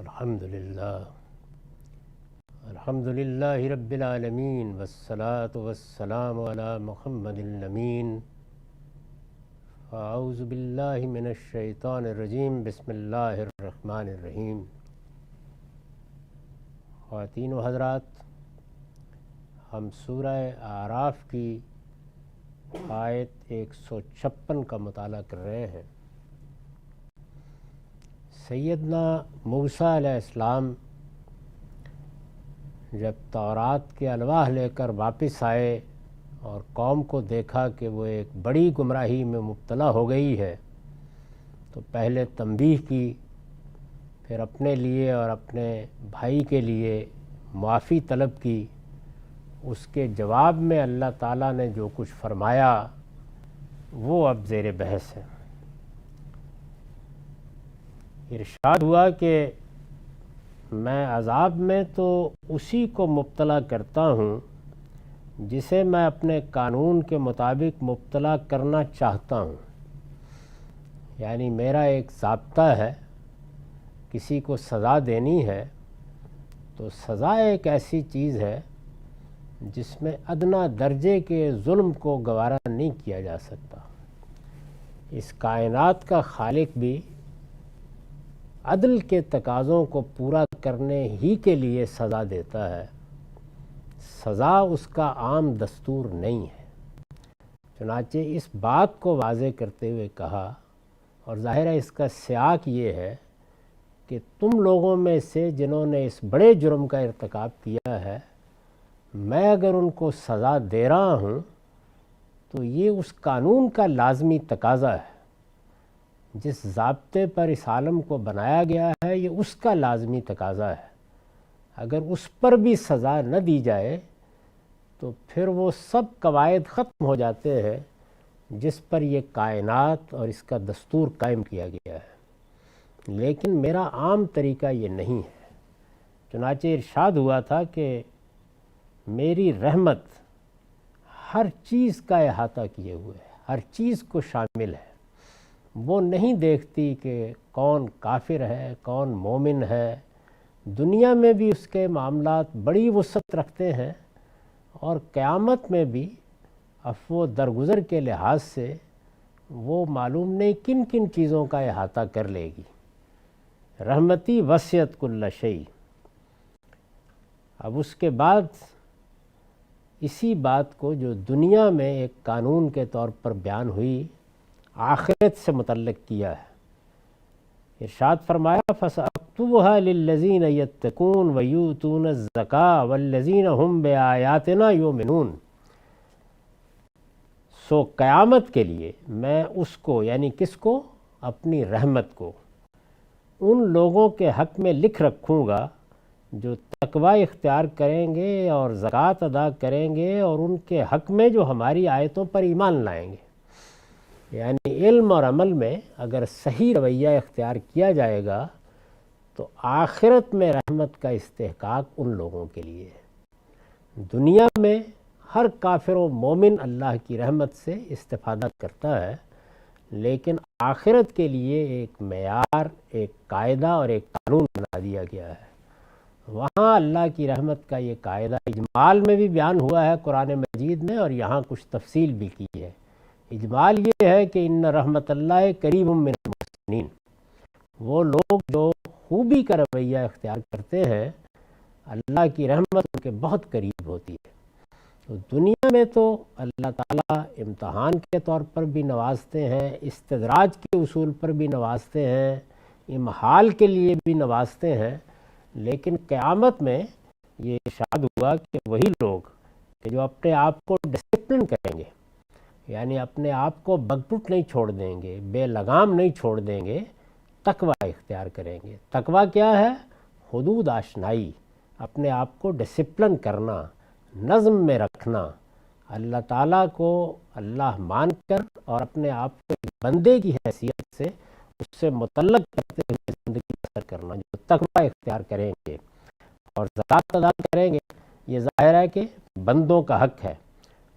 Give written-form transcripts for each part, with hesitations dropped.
الحمدللہ رب العالمین والصلاة والسلام علی محمد الامین اعوذ باللہ من الشیطان الرجیم بسم اللہ الرحمن الرحیم۔ خواتین و حضرات، ہم سورہ اعراف کی آیت 156 کا مطالعہ کر رہے ہیں۔ سیدنا موسیٰ علیہ السلام جب تورات کے الواح لے کر واپس آئے اور قوم کو دیکھا کہ وہ ایک بڑی گمراہی میں مبتلا ہو گئی ہے، تو پہلے تنبیہ کی، پھر اپنے لیے اور اپنے بھائی کے لیے معافی طلب کی۔ اس کے جواب میں اللہ تعالیٰ نے جو کچھ فرمایا وہ اب زیر بحث ہے۔ ارشاد ہوا کہ میں عذاب میں تو اسی کو مبتلا کرتا ہوں جسے میں اپنے قانون کے مطابق مبتلا کرنا چاہتا ہوں۔ یعنی میرا ایک ضابطہ ہے، کسی کو سزا دینی ہے تو سزا ایک ایسی چیز ہے جس میں ادنا درجے کے ظلم کو گوارا نہیں کیا جا سکتا۔ اس کائنات کا خالق بھی عدل کے تقاضوں کو پورا کرنے ہی کے لیے سزا دیتا ہے، سزا اس کا عام دستور نہیں ہے۔ چنانچہ اس بات کو واضح کرتے ہوئے کہا، اور ظاہر ہے اس کا سیاق یہ ہے کہ تم لوگوں میں سے جنہوں نے اس بڑے جرم کا ارتکاب کیا ہے، میں اگر ان کو سزا دے رہا ہوں تو یہ اس قانون کا لازمی تقاضا ہے۔ جس ضابطے پر اس عالم کو بنایا گیا ہے یہ اس کا لازمی تقاضا ہے۔ اگر اس پر بھی سزا نہ دی جائے تو پھر وہ سب قواعد ختم ہو جاتے ہیں جس پر یہ کائنات اور اس کا دستور قائم کیا گیا ہے۔ لیکن میرا عام طریقہ یہ نہیں ہے۔ چنانچہ ارشاد ہوا تھا کہ میری رحمت ہر چیز کا احاطہ کیے ہوئے ہے، ہر چیز کو شامل ہے۔ وہ نہیں دیکھتی کہ کون کافر ہے، کون مومن ہے۔ دنیا میں بھی اس کے معاملات بڑی وسعت رکھتے ہیں، اور قیامت میں بھی عفو و درگزر کے لحاظ سے وہ معلوم نہیں کن کن چیزوں کا احاطہ کر لے گی۔ رحمتی وسعت کل شیء۔ اب اس کے بعد اسی بات کو جو دنیا میں ایک قانون کے طور پر بیان ہوئی، آخرت سے متعلق کیا ہے۔ ارشاد فرمایا فَسَأَكْتُبُهَا لِلَّذِينَ يَتَّقُونَ وَيُؤْتُونَ الزَّكَاةَ وَالَّذِينَ هُمْ بِآيَاتِنَا يُؤْمِنُونَ۔ سو قیامت کے لیے میں اس کو، یعنی کس کو؟ اپنی رحمت کو ان لوگوں کے حق میں لکھ رکھوں گا جو تقوی اختیار کریں گے اور زکوٰۃ ادا کریں گے، اور ان کے حق میں جو ہماری آیتوں پر ایمان لائیں گے۔ یعنی علم اور عمل میں اگر صحیح رویہ اختیار کیا جائے گا تو آخرت میں رحمت کا استحقاق ان لوگوں کے لیے ہے۔ دنیا میں ہر کافر و مومن اللہ کی رحمت سے استفادہ کرتا ہے، لیکن آخرت کے لیے ایک معیار، ایک قاعدہ اور ایک قانون بنا دیا گیا ہے۔ وہاں اللہ کی رحمت کا یہ قاعدہ اجمال میں بھی بیان ہوا ہے قرآن مجید میں، اور یہاں کچھ تفصیل بھی کی ہے۔ اجمال یہ ہے کہ ان رحمت اللہ قریب من المحسنین۔ وہ لوگ جو خوبی کا رویہ اختیار کرتے ہیں، اللہ کی رحمت ان کے بہت قریب ہوتی ہے۔ تو دنیا میں تو اللہ تعالیٰ امتحان کے طور پر بھی نوازتے ہیں، استدراج کے اصول پر بھی نوازتے ہیں، امحال کے لیے بھی نوازتے ہیں، لیکن قیامت میں یہ ارشاد ہوا کہ وہی لوگ کہ جو اپنے آپ کو ڈسپلن کریں گے، یعنی اپنے آپ کو بگبٹ نہیں چھوڑ دیں گے، بے لگام نہیں چھوڑ دیں گے، تقوی اختیار کریں گے۔ تقوی کیا ہے؟ حدود آشنائی، اپنے آپ کو ڈسپلن کرنا، نظم میں رکھنا، اللہ تعالیٰ کو اللہ مان کر اور اپنے آپ کو ایک بندے کی حیثیت سے اس سے متعلق کرتے ہوئے زندگی بسر کرنا۔ جو تقوی اختیار کریں گے اور زکوٰۃ ادا کریں گے، یہ ظاہر ہے کہ بندوں کا حق ہے۔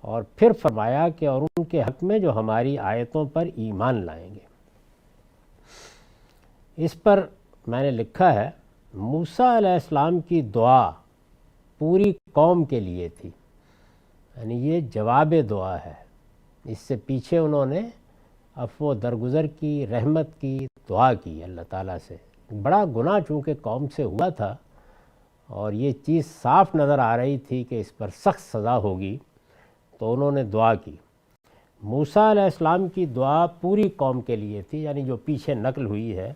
اور پھر فرمایا کہ اور ان کے حق میں جو ہماری آیتوں پر ایمان لائیں گے۔ اس پر میں نے لکھا ہے موسیٰ علیہ السلام کی دعا پوری قوم کے لیے تھی، یعنی یہ جواب دعا ہے۔ اس سے پیچھے انہوں نے عفو و درگزر کی، رحمت کی، دعا کی اللہ تعالیٰ سے۔ بڑا گناہ چونکہ قوم سے ہوا تھا اور یہ چیز صاف نظر آ رہی تھی کہ اس پر سخت سزا ہوگی، تو انہوں نے دعا کی۔ موسیٰ علیہ السلام کی دعا پوری قوم کے لیے تھی، یعنی جو پیچھے نقل ہوئی ہے،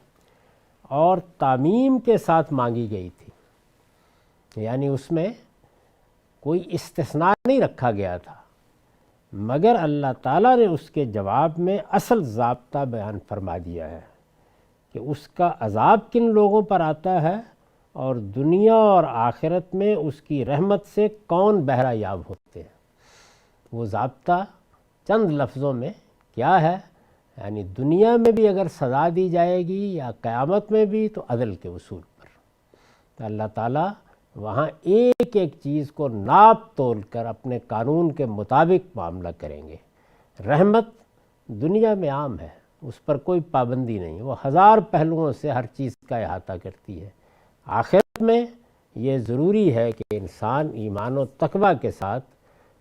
اور تعمیم کے ساتھ مانگی گئی تھی، یعنی اس میں کوئی استثناء نہیں رکھا گیا تھا، مگر اللہ تعالیٰ نے اس کے جواب میں اصل ضابطہ بیان فرما دیا ہے کہ اس کا عذاب کن لوگوں پر آتا ہے اور دنیا اور آخرت میں اس کی رحمت سے کون بہرہ یاب ہوتے ہیں۔ وہ ضابطہ چند لفظوں میں کیا ہے؟ یعنی دنیا میں بھی اگر سزا دی جائے گی یا قیامت میں بھی تو عدل کے اصول پر۔ تو اللہ تعالیٰ وہاں ایک ایک چیز کو ناپ تول کر اپنے قانون کے مطابق معاملہ کریں گے۔ رحمت دنیا میں عام ہے، اس پر کوئی پابندی نہیں، وہ ہزار پہلوؤں سے ہر چیز کا احاطہ کرتی ہے۔ آخرت میں یہ ضروری ہے کہ انسان ایمان و تقوی کے ساتھ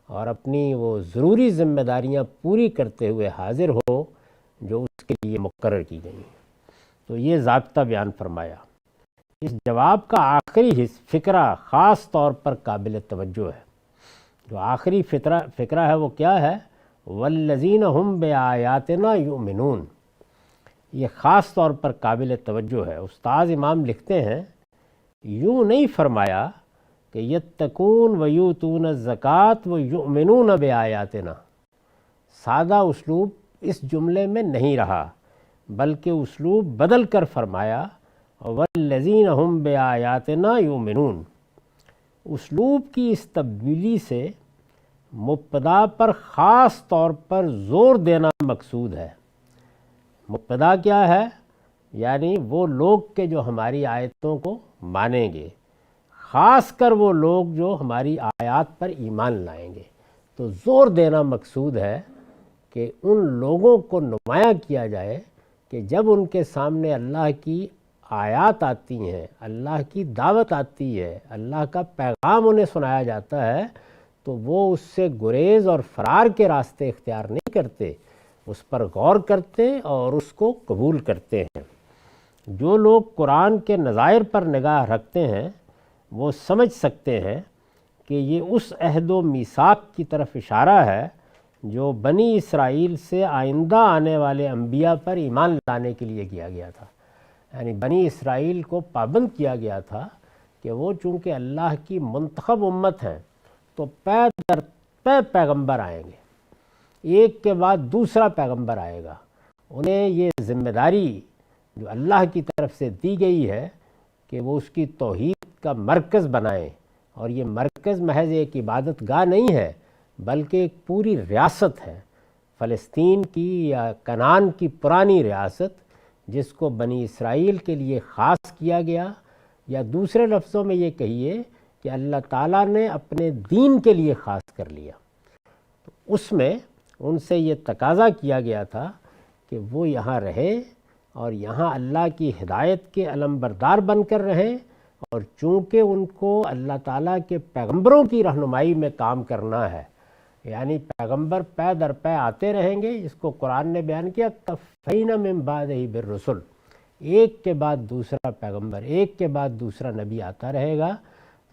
اور اپنی وہ ضروری ذمہ داریاں پوری کرتے ہوئے حاضر ہو جو اس کے لیے مقرر کی گئی ہیں۔ تو یہ ضابطہ بیان فرمایا۔ اس جواب کا آخری فقرہ خاص طور پر قابل توجہ ہے۔ جو آخری فقرہ ہے وہ کیا ہے؟ والذین ہم بآیاتنا یؤمنون۔ یہ خاص طور پر قابل توجہ ہے۔ استاذ امام لکھتے ہیں یوں نہیں فرمایا کہ یتقون ویؤتون الزکوٰۃ ویؤمنون بآیاتنا۔ سادہ اسلوب اس جملے میں نہیں رہا، بلکہ اسلوب بدل کر فرمایا والذین ہم بآیاتنا یؤمنون۔ اسلوب کی اس تبدیلی سے مبتدا پر خاص طور پر زور دینا مقصود ہے۔ مبتدا کیا ہے؟ یعنی وہ لوگ کہ جو ہماری آیتوں کو مانیں گے، خاص کر وہ لوگ جو ہماری آیات پر ایمان لائیں گے۔ تو زور دینا مقصود ہے کہ ان لوگوں کو نمایاں کیا جائے کہ جب ان کے سامنے اللہ کی آیات آتی ہیں، اللہ کی دعوت آتی ہے، اللہ کا پیغام انہیں سنایا جاتا ہے، تو وہ اس سے گریز اور فرار کے راستے اختیار نہیں کرتے، اس پر غور کرتے اور اس کو قبول کرتے ہیں۔ جو لوگ قرآن کے نظائر پر نگاہ رکھتے ہیں وہ سمجھ سکتے ہیں کہ یہ اس عہد و میثاق کی طرف اشارہ ہے جو بنی اسرائیل سے آئندہ آنے والے انبیاء پر ایمان لانے کے لیے کیا گیا تھا۔ یعنی بنی اسرائیل کو پابند کیا گیا تھا کہ وہ چونکہ اللہ کی منتخب امت ہیں تو پے در پے پیغمبر آئیں گے، ایک کے بعد دوسرا پیغمبر آئے گا۔ انہیں یہ ذمہ داری جو اللہ کی طرف سے دی گئی ہے کہ وہ اس کی توحید کا مرکز بنائیں، اور یہ مرکز محض ایک عبادت گاہ نہیں ہے بلکہ ایک پوری ریاست ہے، فلسطین کی یا کنعان کی پرانی ریاست جس کو بنی اسرائیل کے لیے خاص کیا گیا، یا دوسرے لفظوں میں یہ کہیے کہ اللہ تعالیٰ نے اپنے دین کے لیے خاص کر لیا۔ تو اس میں ان سے یہ تقاضا کیا گیا تھا کہ وہ یہاں رہے اور یہاں اللہ کی ہدایت کے علمبردار بن کر رہیں، اور چونکہ ان کو اللہ تعالیٰ کے پیغمبروں کی رہنمائی میں کام کرنا ہے، یعنی پیغمبر پے در پے آتے رہیں گے، جس کو قرآن نے بیان کیا قفینا من بعدہ بالرسل، ایک کے بعد دوسرا پیغمبر، ایک کے بعد دوسرا نبی آتا رہے گا،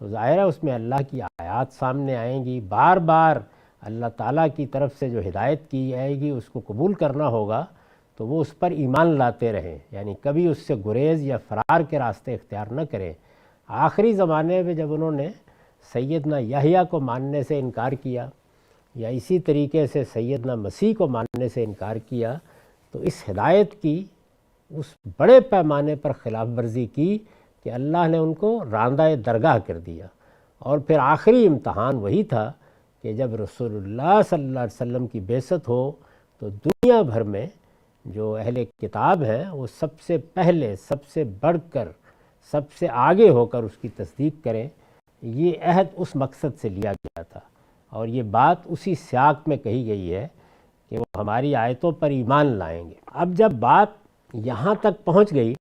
تو ظاہر ہے اس میں اللہ کی آیات سامنے آئیں گی، بار بار اللہ تعالیٰ کی طرف سے جو ہدایت کی جائے گی اس کو قبول کرنا ہوگا، تو وہ اس پر ایمان لاتے رہیں، یعنی کبھی اس سے گریز یا فرار کے راستے اختیار نہ کریں۔ آخری زمانے میں جب انہوں نے سیدنا یحییٰ کو ماننے سے انکار کیا، یا اسی طریقے سے سیدنا مسیح کو ماننے سے انکار کیا، تو اس ہدایت کی اس بڑے پیمانے پر خلاف ورزی کی کہ اللہ نے ان کو راندہ درگاہ کر دیا۔ اور پھر آخری امتحان وہی تھا کہ جب رسول اللہ صلی اللہ علیہ وسلم کی بعثت ہو تو دنیا بھر میں جو اہل کتاب ہیں وہ سب سے پہلے، سب سے بڑھ کر، سب سے آگے ہو کر اس کی تصدیق کریں۔ یہ عہد اس مقصد سے لیا گیا تھا، اور یہ بات اسی سیاق میں کہی گئی ہے کہ وہ ہماری آیتوں پر ایمان لائیں گے۔ اب جب بات یہاں تک پہنچ گئی،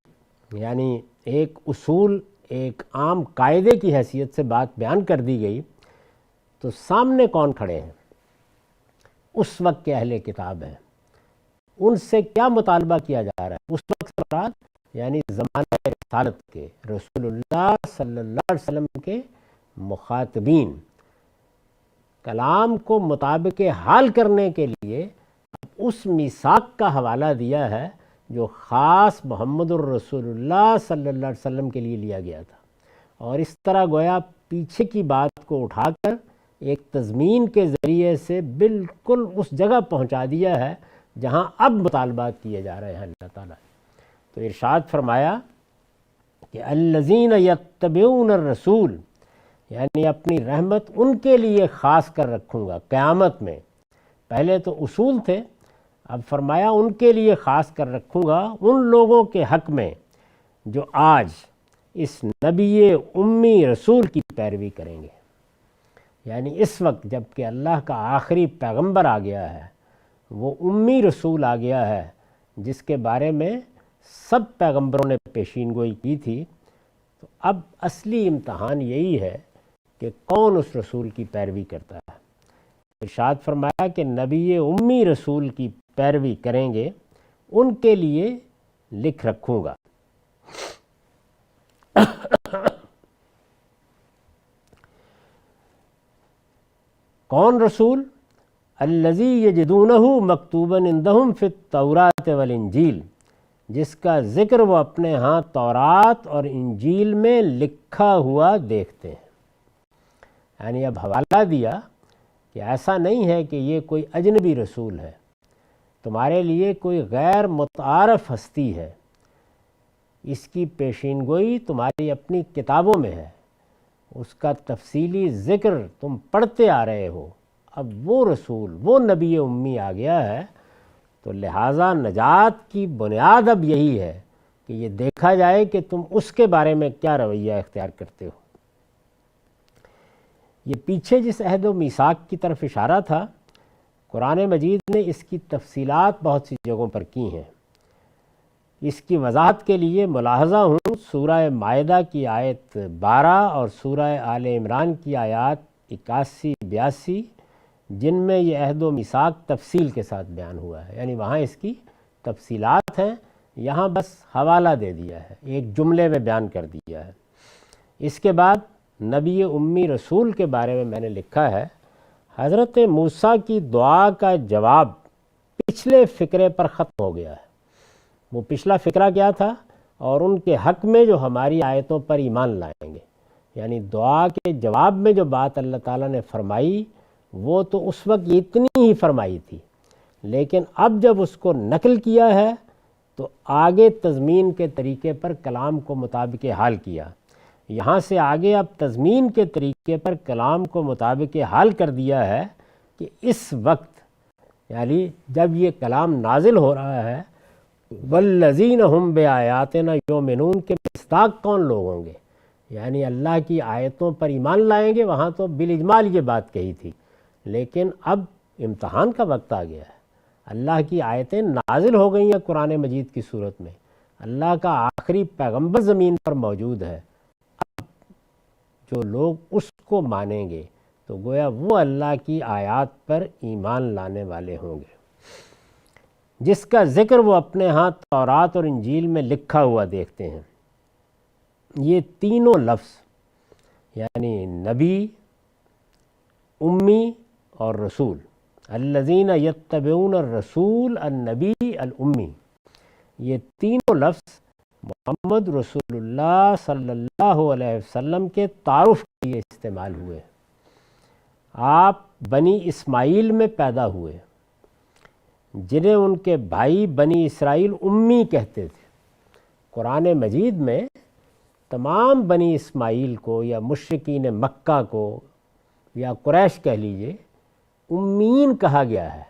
یعنی ایک اصول ایک عام قاعدے کی حیثیت سے بات بیان کر دی گئی تو سامنے کون کھڑے ہیں؟ اس وقت کے اہل کتاب ہیں، ان سے کیا مطالبہ کیا جا رہا ہے؟ اس وقت مراد یعنی زمانہ رسالت کے رسول اللہ صلی اللہ علیہ وسلم کے مخاطبین کلام کو مطابق حال کرنے کے لیے اس میثاق کا حوالہ دیا ہے جو خاص محمد الرسول اللہ صلی اللہ علیہ وسلم کے لیے لیا گیا تھا، اور اس طرح گویا پیچھے کی بات کو اٹھا کر ایک تضمین کے ذریعے سے بالکل اس جگہ پہنچا دیا ہے جہاں اب مطالبات کیے جا رہے ہیں اللہ تعالیٰ۔ تو ارشاد فرمایا کہ الذین یتبعون الرسول، یعنی اپنی رحمت ان کے لیے خاص کر رکھوں گا قیامت میں۔ پہلے تو اصول تھے، اب فرمایا ان کے لیے خاص کر رکھوں گا ان لوگوں کے حق میں جو آج اس نبی امی رسول کی پیروی کریں گے۔ یعنی اس وقت جب کہ اللہ کا آخری پیغمبر آ گیا ہے، وہ امی رسول آ گیا ہے جس کے بارے میں سب پیغمبروں نے پیشین گوئی کی تھی، تو اب اصلی امتحان یہی ہے کہ کون اس رسول کی پیروی کرتا ہے۔ ارشاد فرمایا کہ نبی امی رسول کی پیروی کریں گے ان کے لیے لکھ رکھوں گا۔ کون رسول؟ الذی یجدونہ مکتوبا عندہم فی التوراۃ والانجیل، جس کا ذکر وہ اپنے ہاں تورات اور انجیل میں لکھا ہوا دیکھتے ہیں۔ یعنی اب حوالہ دیا کہ ایسا نہیں ہے کہ یہ کوئی اجنبی رسول ہے، تمہارے لیے کوئی غیر متعارف ہستی ہے، اس کی پیشین گوئی تمہاری اپنی کتابوں میں ہے، اس کا تفصیلی ذکر تم پڑھتے آ رہے ہو۔ اب وہ رسول، وہ نبی امی آ گیا ہے، تو لہٰذا نجات کی بنیاد اب یہی ہے کہ یہ دیکھا جائے کہ تم اس کے بارے میں کیا رویہ اختیار کرتے ہو۔ یہ پیچھے جس عہد و میثاق کی طرف اشارہ تھا، قرآن مجید نے اس کی تفصیلات بہت سی جگہوں پر کی ہیں۔ اس کی وضاحت کے لیے ملاحظہ ہوں سورہ مائدہ کی آیت 12 اور سورہ آل عمران کی آیات 81-82، جن میں یہ عہد و میثاق تفصیل کے ساتھ بیان ہوا ہے۔ یعنی وہاں اس کی تفصیلات ہیں، یہاں بس حوالہ دے دیا ہے، ایک جملے میں بیان کر دیا ہے۔ اس کے بعد نبی امی رسول کے بارے میں نے لکھا ہے، حضرت موسیٰ کی دعا کا جواب پچھلے فقرے پر ختم ہو گیا ہے۔ وہ پچھلا فقرہ کیا تھا؟ اور ان کے حق میں جو ہماری آیتوں پر ایمان لائیں گے، یعنی دعا کے جواب میں جو بات اللہ تعالیٰ نے فرمائی وہ تو اس وقت اتنی ہی فرمائی تھی، لیکن اب جب اس کو نقل کیا ہے تو آگے تضمین کے طریقے پر کلام کو مطابق حال کیا۔ یہاں سے آگے اب تضمین کے طریقے پر کلام کو مطابق حال کر دیا ہے کہ اس وقت یعنی جب یہ کلام نازل ہو رہا ہے، والذین ہم بآیاتنا یؤمنون کے مصداق کون لوگ ہوں گے؟ یعنی اللہ کی آیتوں پر ایمان لائیں گے، وہاں تو بالاجمال یہ بات کہی تھی، لیکن اب امتحان کا وقت آ گیا ہے۔ اللہ کی آیتیں نازل ہو گئی ہیں قرآن مجید کی صورت میں، اللہ کا آخری پیغمبر زمین پر موجود ہے۔ اب جو لوگ اس کو مانیں گے تو گویا وہ اللہ کی آیات پر ایمان لانے والے ہوں گے، جس کا ذکر وہ اپنے ہاں تورات اور انجیل میں لکھا ہوا دیکھتے ہیں۔ یہ تینوں لفظ یعنی نبی، امی اور رسول، الذین یتبعون الرسول النبی الامی، یہ تینوں لفظ محمد رسول اللہ صلی اللہ علیہ وسلم کے تعارف کے لیے استعمال ہوئے۔ آپ بنی اسماعیل میں پیدا ہوئے، جنہیں ان کے بھائی بنی اسرائیل امی کہتے تھے۔ قرآن مجید میں تمام بنی اسماعیل کو یا مشرکین مکہ کو یا قریش کہہ لیجئے امین کہا گیا ہے،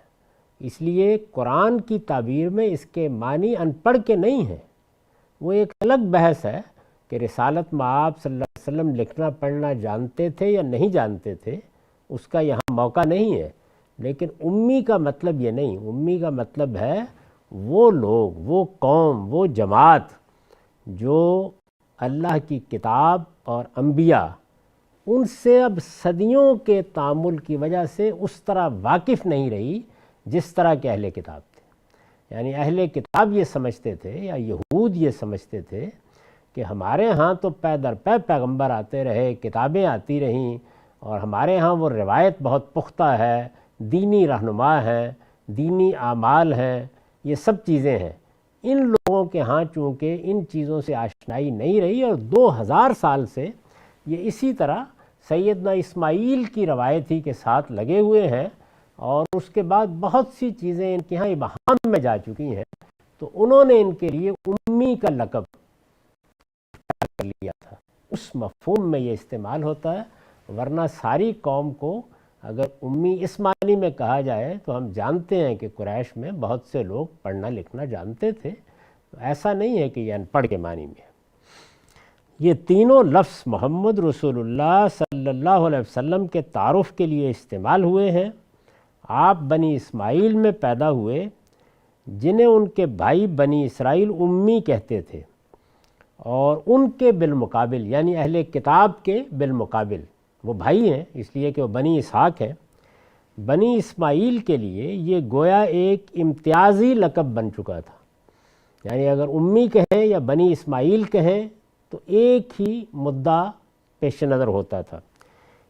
اس لیے قرآن کی تعبیر میں اس کے معنی ان پڑھ کے نہیں ہیں۔ وہ ایک الگ بحث ہے کہ رسالت میں آپ صلی اللہ علیہ وسلم لکھنا پڑھنا جانتے تھے یا نہیں جانتے تھے، اس کا یہاں موقع نہیں ہے، لیکن امی کا مطلب یہ نہیں۔ امی کا مطلب ہے وہ لوگ، وہ قوم، وہ جماعت جو اللہ کی کتاب اور انبیاء ان سے اب صدیوں کے تعامل کی وجہ سے اس طرح واقف نہیں رہی جس طرح کے اہل کتاب تھے۔ یعنی اہل کتاب یہ سمجھتے تھے یا یہود یہ سمجھتے تھے کہ ہمارے ہاں تو پے در پے پیغمبر آتے رہے، کتابیں آتی رہیں، اور ہمارے ہاں وہ روایت بہت پختہ ہے، دینی رہنما ہیں، دینی اعمال ہیں، یہ سب چیزیں ہیں۔ ان لوگوں کے ہاں چونکہ ان چیزوں سے آشنائی نہیں رہی، اور 2000 سال سے یہ اسی طرح سیدنا اسماعیل کی روایت ہی کے ساتھ لگے ہوئے ہیں، اور اس کے بعد بہت سی چیزیں ان کے ہاں ابہام میں جا چکی ہیں، تو انہوں نے ان کے لیے امی کا لقب کر لیا تھا۔ اس مفہوم میں یہ استعمال ہوتا ہے، ورنہ ساری قوم کو اگر امی اس معنی میں کہا جائے تو ہم جانتے ہیں کہ قریش میں بہت سے لوگ پڑھنا لکھنا جانتے تھے، تو ایسا نہیں ہے کہ یہ ان پڑھ کے معنی میں ہے۔ یہ تینوں لفظ محمد رسول اللہ صلی اللہ علیہ وسلم کے تعارف کے لیے استعمال ہوئے ہیں۔ آپ بنی اسماعیل میں پیدا ہوئے، جنہیں ان کے بھائی بنی اسرائیل امی کہتے تھے، اور ان کے بالمقابل یعنی اہل کتاب کے بالمقابل، وہ بھائی ہیں اس لیے کہ وہ بنی اسحاق ہیں، بنی اسماعیل کے لیے یہ گویا ایک امتیازی لقب بن چکا تھا۔ یعنی اگر امی کہیں یا بنی اسماعیل کہیں تو ایک ہی مدعا پیش نظر ہوتا تھا،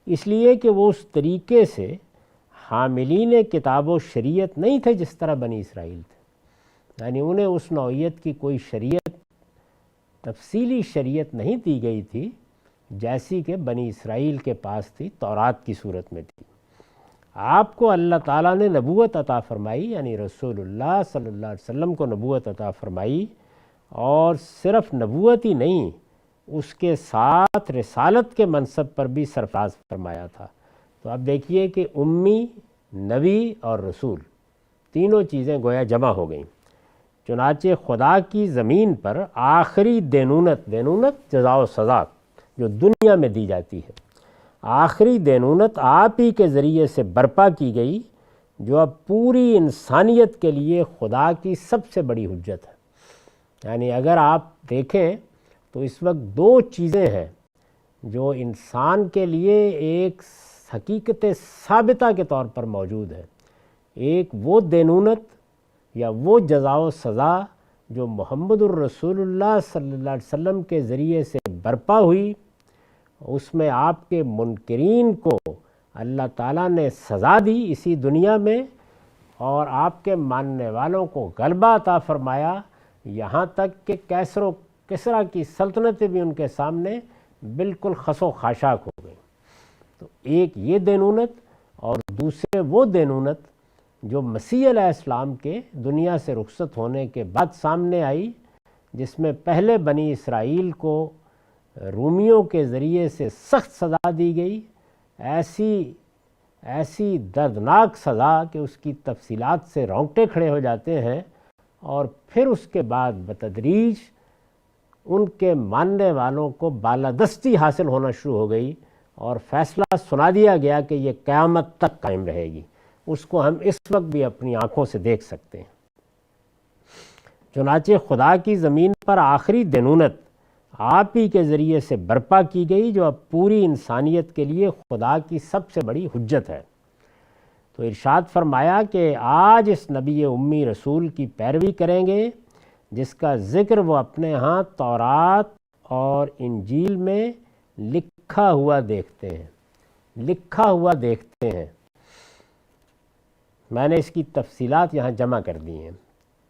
اس لیے کہ وہ اس طریقے سے حاملین کتاب و شریعت نہیں تھے جس طرح بنی اسرائیل تھے۔ یعنی انہیں اس نوعیت کی کوئی شریعت، تفصیلی شریعت نہیں دی گئی تھی جیسی کہ بنی اسرائیل کے پاس تھی، تورات کی صورت میں تھی۔ آپ کو اللہ تعالیٰ نے نبوت عطا فرمائی، یعنی رسول اللہ صلی اللہ علیہ وسلم کو نبوت عطا فرمائی، اور صرف نبوت ہی نہیں، اس کے ساتھ رسالت کے منصب پر بھی سرفراز فرمایا تھا۔ تو اب دیکھیے کہ امی، نبی اور رسول تینوں چیزیں گویا جمع ہو گئیں۔ چنانچہ خدا کی زمین پر آخری دینونت جزا و سزا جو دنیا میں دی جاتی ہے، آخری دینونت آپ ہی کے ذریعے سے برپا کی گئی، جو اب پوری انسانیت کے لیے خدا کی سب سے بڑی حجت ہے۔ یعنی اگر آپ دیکھیں تو اس وقت دو چیزیں ہیں جو انسان کے لیے ایک حقیقت ثابتہ کے طور پر موجود ہے۔ ایک وہ دینونت یا وہ جزا و سزا جو محمد الرسول اللہ صلی اللہ علیہ وسلم کے ذریعے سے برپا ہوئی، اس میں آپ کے منکرین کو اللہ تعالیٰ نے سزا دی اسی دنیا میں، اور آپ کے ماننے والوں کو غلبہ عطا فرمایا، یہاں تک کہ کیسر و کسریٰ کی سلطنتیں بھی ان کے سامنے بالکل خس و خاشاک ہو گئیں۔ تو ایک یہ دینونت، اور دوسرے وہ دینونت جو مسیح علیہ السلام کے دنیا سے رخصت ہونے کے بعد سامنے آئی، جس میں پہلے بنی اسرائیل کو رومیوں کے ذریعے سے سخت سزا دی گئی، ایسی دردناک سزا کہ اس کی تفصیلات سے رونگٹے کھڑے ہو جاتے ہیں، اور پھر اس کے بعد بتدریج ان کے ماننے والوں کو بالادستی حاصل ہونا شروع ہو گئی، اور فیصلہ سنا دیا گیا کہ یہ قیامت تک قائم رہے گی۔ اس کو ہم اس وقت بھی اپنی آنکھوں سے دیکھ سکتے ہیں۔ چنانچہ خدا کی زمین پر آخری دینونت آپ ہی کے ذریعے سے برپا کی گئی، جو اب پوری انسانیت کے لیے خدا کی سب سے بڑی حجت ہے۔ تو ارشاد فرمایا کہ آج اس نبی امی رسول کی پیروی کریں گے جس کا ذکر وہ اپنے ہاں تورات اور انجیل میں لکھا ہوا دیکھتے ہیں۔ میں نے اس کی تفصیلات یہاں جمع کر دی ہیں۔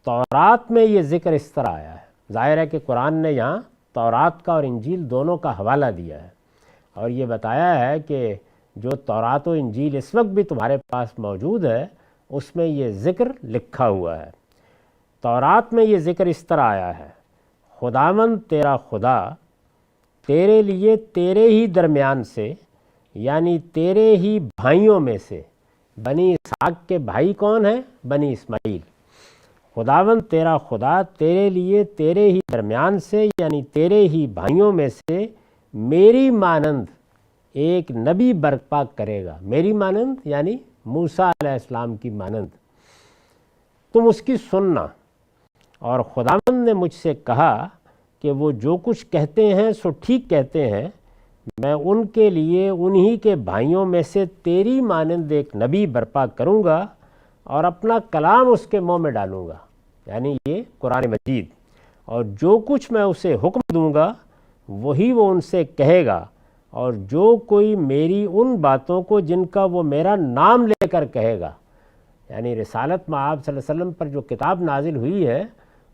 تورات میں یہ ذکر اس طرح آیا ہے، ظاہر ہے کہ قرآن نے یہاں تورات کا اور انجیل دونوں کا حوالہ دیا ہے، اور یہ بتایا ہے کہ جو تورات و انجیل اس وقت بھی تمہارے پاس موجود ہے، اس میں یہ ذکر لکھا ہوا ہے۔ تورات میں یہ ذکر اس طرح آیا ہے، خداوند تیرا خدا تیرے لیے تیرے ہی درمیان سے، یعنی تیرے ہی بھائیوں میں سے، بنی اسحاق کے بھائی کون ہیں؟ بنی اسماعیل۔ خداوند تیرا خدا تیرے لیے تیرے ہی درمیان سے، یعنی تیرے ہی بھائیوں میں سے میری مانند ایک نبی برپا کرے گا۔ میری مانند یعنی موسیٰ علیہ السلام کی مانند، تم اس کی سننا۔ اور خداوند نے مجھ سے کہا کہ وہ جو کچھ کہتے ہیں سو ٹھیک کہتے ہیں، میں ان کے لیے انہی کے بھائیوں میں سے تیری مانند ایک نبی برپا کروں گا اور اپنا کلام اس کے منہ میں ڈالوں گا، یعنی یہ قرآن مجید، اور جو کچھ میں اسے حکم دوں گا وہی وہ ان سے کہے گا، اور جو کوئی میری ان باتوں کو جن کا وہ میرا نام لے کر کہے گا، یعنی رسالت مآب صلی اللہ علیہ وسلم پر جو کتاب نازل ہوئی ہے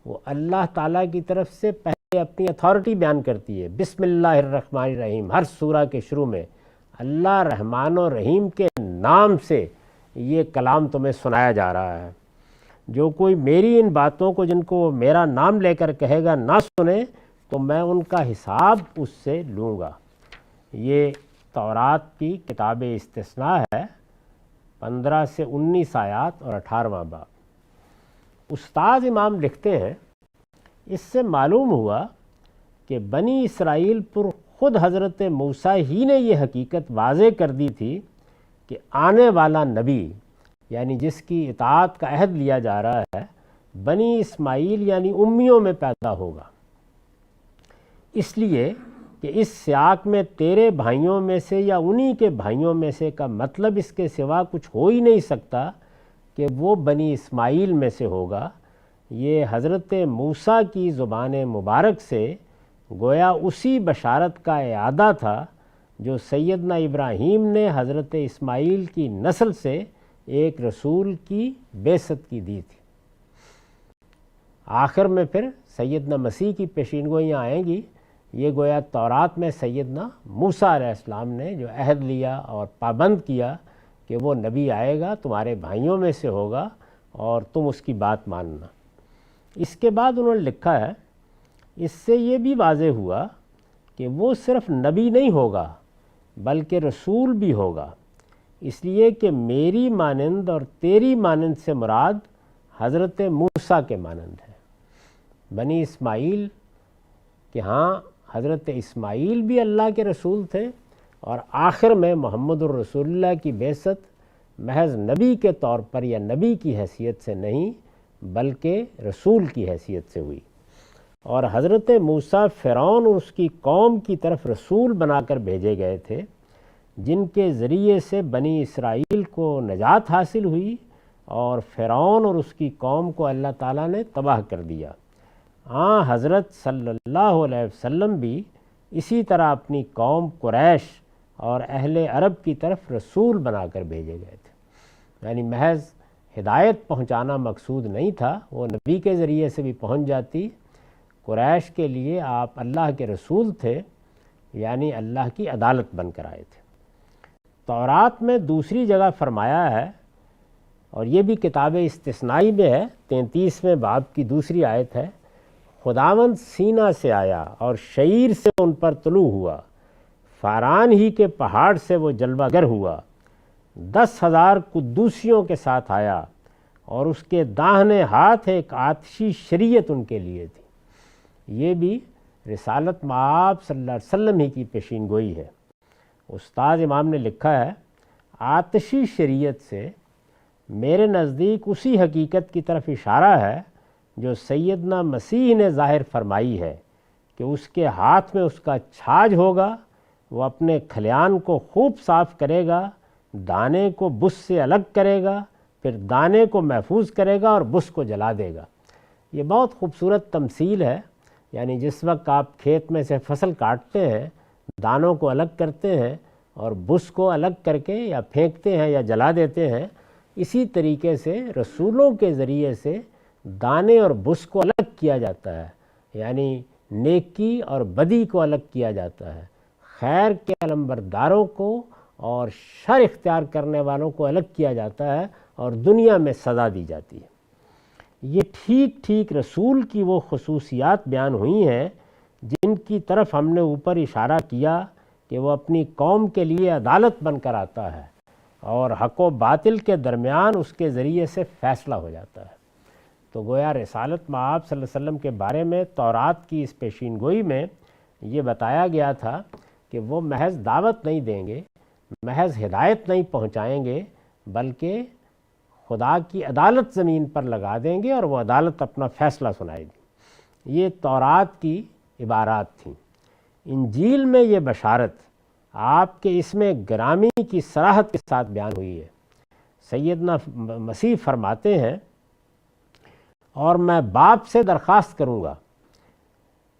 وہ اللہ تعالیٰ کی طرف سے پہلے اپنی اتھارٹی بیان کرتی ہے۔ بسم اللہ الرحمن الرحیم، ہر سورہ کے شروع میں اللہ رحمان و رحیم کے نام سے یہ کلام تمہیں سنایا جا رہا ہے۔ جو کوئی میری ان باتوں کو جن کو میرا نام لے کر کہے گا نہ سنے تو میں ان کا حساب اس سے لوں گا۔ یہ تورات کی کتاب استثناء ہے، 15 سے 19 آیات اور 18واں باب۔ استاد امام لکھتے ہیں، اس سے معلوم ہوا کہ بنی اسرائیل پر خود حضرت موسیٰ ہی نے یہ حقیقت واضح کر دی تھی کہ آنے والا نبی، یعنی جس کی اطاعت کا عہد لیا جا رہا ہے، بنی اسماعیل یعنی امیوں میں پیدا ہوگا، اس لیے کہ اس سیاق میں تیرے بھائیوں میں سے یا انہی کے بھائیوں میں سے کا مطلب اس کے سوا کچھ ہو ہی نہیں سکتا کہ وہ بنی اسماعیل میں سے ہوگا۔ یہ حضرت موسیٰ کی زبان مبارک سے گویا اسی بشارت کا اعادہ تھا جو سیدنا ابراہیم نے حضرت اسماعیل کی نسل سے ایک رسول کی بعثت کی دی تھی۔ آخر میں پھر سیدنا مسیح کی پیشین گوئیاں آئیں گی۔ یہ گویا تورات میں سیدنا موسیٰ علیہ السلام نے جو عہد لیا اور پابند کیا کہ وہ نبی آئے گا، تمہارے بھائیوں میں سے ہوگا اور تم اس کی بات ماننا۔ اس کے بعد انہوں نے لکھا ہے، اس سے یہ بھی واضح ہوا کہ وہ صرف نبی نہیں ہوگا بلکہ رسول بھی ہوگا، اس لیے کہ میری مانند اور تیری مانند سے مراد حضرت موسیٰ کے مانند ہے۔ بنی اسماعیل کہ ہاں حضرت اسماعیل بھی اللہ کے رسول تھے، اور آخر میں محمد الرسول اللہ کی بعثت محض نبی کے طور پر یا نبی کی حیثیت سے نہیں بلکہ رسول کی حیثیت سے ہوئی، اور حضرت موسیٰ فرعون اور اس کی قوم کی طرف رسول بنا کر بھیجے گئے تھے، جن کے ذریعے سے بنی اسرائیل کو نجات حاصل ہوئی اور فرعون اور اس کی قوم کو اللہ تعالیٰ نے تباہ کر دیا۔ حضرت صلی اللہ علیہ وسلم بھی اسی طرح اپنی قوم قریش اور اہل عرب کی طرف رسول بنا کر بھیجے گئے تھے، یعنی محض ہدایت پہنچانا مقصود نہیں تھا، وہ نبی کے ذریعے سے بھی پہنچ جاتی۔ قریش کے لیے آپ اللہ کے رسول تھے، یعنی اللہ کی عدالت بن کر آئے تھے۔ تورات میں دوسری جگہ فرمایا ہے، اور یہ بھی کتاب استثنائی میں ہے، 33ویں باب کی دوسری آیت ہے، خداوند سینا سے آیا اور شعیر سے ان پر طلوع ہوا، فاران ہی کے پہاڑ سے وہ جلوہ گر ہوا، 10,000 قدوسیوں کے ساتھ آیا، اور اس کے داہنے ہاتھ ایک آتشی شریعت ان کے لیے تھی۔ یہ بھی رسالت مآب صلی اللہ علیہ وسلم ہی کی پیشین گوئی ہے۔ استاد امام نے لکھا ہے، آتشی شریعت سے میرے نزدیک اسی حقیقت کی طرف اشارہ ہے جو سیدنا مسیح نے ظاہر فرمائی ہے کہ اس کے ہاتھ میں اس کا چھاج ہوگا، وہ اپنے کھلیان کو خوب صاف کرے گا، دانے کو بس سے الگ کرے گا، پھر دانے کو محفوظ کرے گا اور بس کو جلا دے گا۔ یہ بہت خوبصورت تمثیل ہے، یعنی جس وقت آپ کھیت میں سے فصل کاٹتے ہیں، دانوں کو الگ کرتے ہیں اور بس کو الگ کر کے یا پھینکتے ہیں یا جلا دیتے ہیں، اسی طریقے سے رسولوں کے ذریعے سے دانے اور بس کو الگ کیا جاتا ہے، یعنی نیکی اور بدی کو الگ کیا جاتا ہے، خیر کے علمبرداروں کو اور شر اختیار کرنے والوں کو الگ کیا جاتا ہے اور دنیا میں سزا دی جاتی ہے۔ یہ ٹھیک ٹھیک رسول کی وہ خصوصیات بیان ہوئی ہیں جن کی طرف ہم نے اوپر اشارہ کیا کہ وہ اپنی قوم کے لیے عدالت بن کر آتا ہے اور حق و باطل کے درمیان اس کے ذریعے سے فیصلہ ہو جاتا ہے۔ تو گویا رسالت مآب صلی اللہ علیہ وسلم کے بارے میں تورات کی اس پیشین گوئی میں یہ بتایا گیا تھا کہ وہ محض دعوت نہیں دیں گے، محض ہدایت نہیں پہنچائیں گے، بلکہ خدا کی عدالت زمین پر لگا دیں گے اور وہ عدالت اپنا فیصلہ سنائے گی۔ یہ تورات کی عبارات تھیں۔ انجیل میں یہ بشارت آپ کے اس میں گرامی کی صراحت کے ساتھ بیان ہوئی ہے۔ سیدنا مسیح فرماتے ہیں، اور میں باپ سے درخواست کروں گا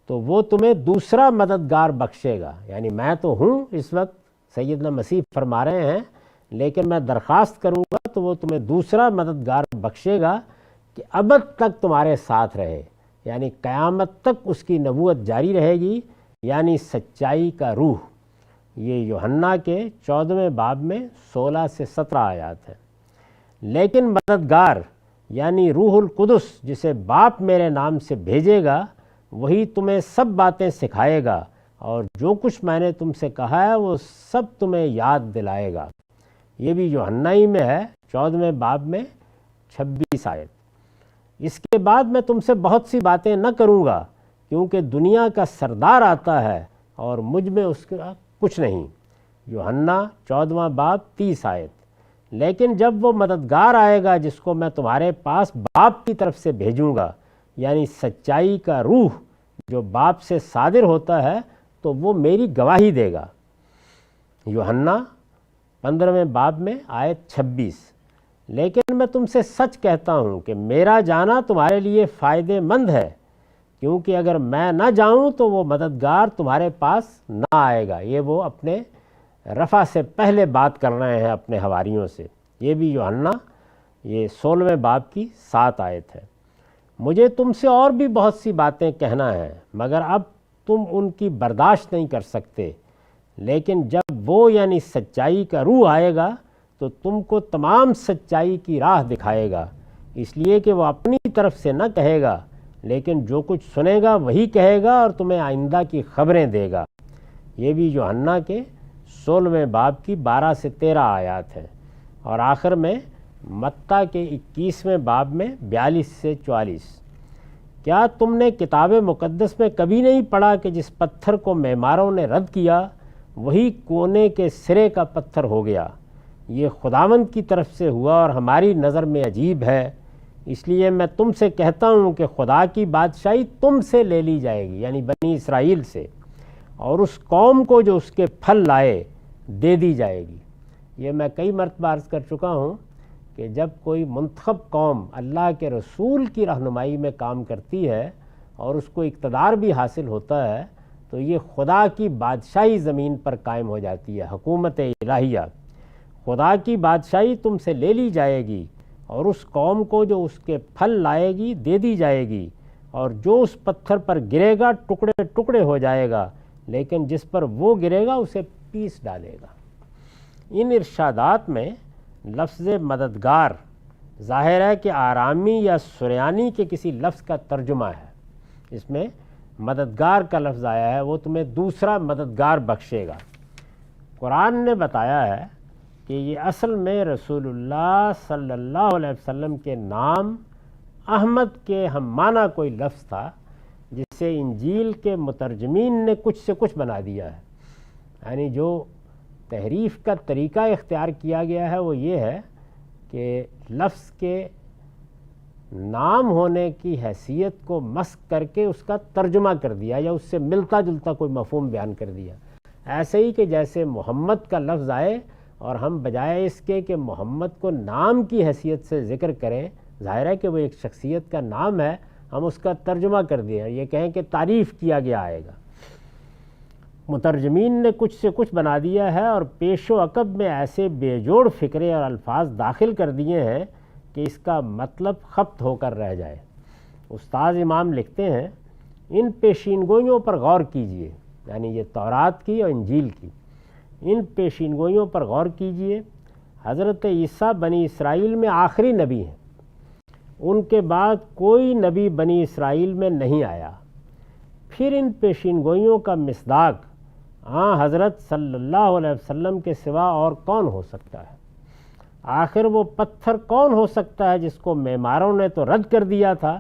تو وہ تمہیں دوسرا مددگار بخشے گا۔ یعنی میں تو ہوں اس وقت، سیدنا مسیح فرما رہے ہیں، لیکن میں درخواست کروں گا تو وہ تمہیں دوسرا مددگار بخشے گا کہ ابد تک تمہارے ساتھ رہے، یعنی قیامت تک اس کی نبوت جاری رہے گی، یعنی سچائی کا روح۔ یہ یوحنا کے 14ویں باب میں 16 سے 17 آیات ہے۔ لیکن مددگار یعنی روح القدس جسے باپ میرے نام سے بھیجے گا، وہی تمہیں سب باتیں سکھائے گا، اور جو کچھ میں نے تم سے کہا ہے وہ سب تمہیں یاد دلائے گا۔ یہ بھی یوحنا ہی میں ہے، 14ویں باب میں 26 آیت۔ اس کے بعد میں تم سے بہت سی باتیں نہ کروں گا، کیونکہ دنیا کا سردار آتا ہے اور مجھ میں اس کا کچھ نہیں۔ یوحنا 14واں باب 30 آیت۔ لیکن جب وہ مددگار آئے گا جس کو میں تمہارے پاس باپ کی طرف سے بھیجوں گا، یعنی سچائی کا روح جو باپ سے صادر ہوتا ہے، تو وہ میری گواہی دے گا۔ یوحنا 15ویں باب میں آیت 26۔ لیکن میں تم سے سچ کہتا ہوں کہ میرا جانا تمہارے لیے فائدہ مند ہے، کیونکہ اگر میں نہ جاؤں تو وہ مددگار تمہارے پاس نہ آئے گا۔ یہ وہ اپنے رفع سے پہلے بات کر رہے ہیں اپنے حواریوں سے۔ یہ بھی یوحنا 16ویں باب کی 7 آیت ہے۔ مجھے تم سے اور بھی بہت سی باتیں کہنا ہے، مگر اب تم ان کی برداشت نہیں کر سکتے۔ لیکن جب وہ یعنی سچائی کا روح آئے گا تو تم کو تمام سچائی کی راہ دکھائے گا، اس لیے کہ وہ اپنی طرف سے نہ کہے گا، لیکن جو کچھ سنے گا وہی کہے گا اور تمہیں آئندہ کی خبریں دے گا۔ یہ بھی یوحنا کے 16ویں باب کی 12 سے 13 آیات ہیں۔ اور آخر میں متی کے 21ویں باب میں 42 سے 44۔ کیا تم نے کتاب مقدس میں کبھی نہیں پڑھا کہ جس پتھر کو معماروں نے رد کیا وہی کونے کے سرے کا پتھر ہو گیا؟ یہ خداوند کی طرف سے ہوا اور ہماری نظر میں عجیب ہے۔ اس لیے میں تم سے کہتا ہوں کہ خدا کی بادشاہی تم سے لے لی جائے گی، یعنی بنی اسرائیل سے، اور اس قوم کو جو اس کے پھل لائے دے دی جائے گی۔ یہ میں کئی مرتبہ عرض کر چکا ہوں کہ جب کوئی منتخب قوم اللہ کے رسول کی رہنمائی میں کام کرتی ہے اور اس کو اقتدار بھی حاصل ہوتا ہے تو یہ خدا کی بادشاہی زمین پر قائم ہو جاتی ہے، حکومت الہیہ۔ خدا کی بادشاہی تم سے لے لی جائے گی اور اس قوم کو جو اس کے پھل لائے گی دے دی جائے گی، اور جو اس پتھر پر گرے گا ٹکڑے ٹکڑے ہو جائے گا، لیکن جس پر وہ گرے گا اسے پیس ڈالے گا۔ ان ارشادات میں لفظ مددگار ظاہر ہے کہ آرامی یا سریانی کے کسی لفظ کا ترجمہ ہے۔ اس میں مددگار کا لفظ آیا ہے، وہ تمہیں دوسرا مددگار بخشے گا۔ قرآن نے بتایا ہے کہ یہ اصل میں رسول اللہ صلی اللہ علیہ وسلم کے نام احمد کے ہم معنی کوئی لفظ تھا، جسے انجیل کے مترجمین نے کچھ سے کچھ بنا دیا ہے۔ یعنی جو تحریف کا طریقہ اختیار کیا گیا ہے وہ یہ ہے کہ لفظ کے نام ہونے کی حیثیت کو مسخ کر کے اس کا ترجمہ کر دیا، یا اس سے ملتا جلتا کوئی مفہوم بیان کر دیا۔ ایسے ہی کہ جیسے محمد کا لفظ آئے اور ہم بجائے اس کے کہ محمد کو نام کی حیثیت سے ذکر کریں، ظاہر ہے کہ وہ ایک شخصیت کا نام ہے، ہم اس کا ترجمہ کر دیں، یہ کہیں کہ تعریف کیا گیا آئے گا۔ مترجمین نے کچھ سے کچھ بنا دیا ہے اور پیش و عقب میں ایسے بے جوڑ فکرے اور الفاظ داخل کر دیے ہیں کہ اس کا مطلب خبت ہو کر رہ جائے۔ استاذ امام لکھتے ہیں، ان پیشین گوئیوں پر غور کیجئے، یعنی یہ تورات کی اور انجیل کی، ان پیشین گوئیوں پر غور کیجئے۔ حضرت عیسیٰ بنی اسرائیل میں آخری نبی ہیں، ان کے بعد کوئی نبی بنی اسرائیل میں نہیں آیا۔ پھر ان پیشین گوئیوں کا مصداق حضرت صلی اللہ علیہ وسلم کے سوا اور کون ہو سکتا ہے؟ آخر وہ پتھر کون ہو سکتا ہے جس کو معماروں نے تو رد کر دیا تھا،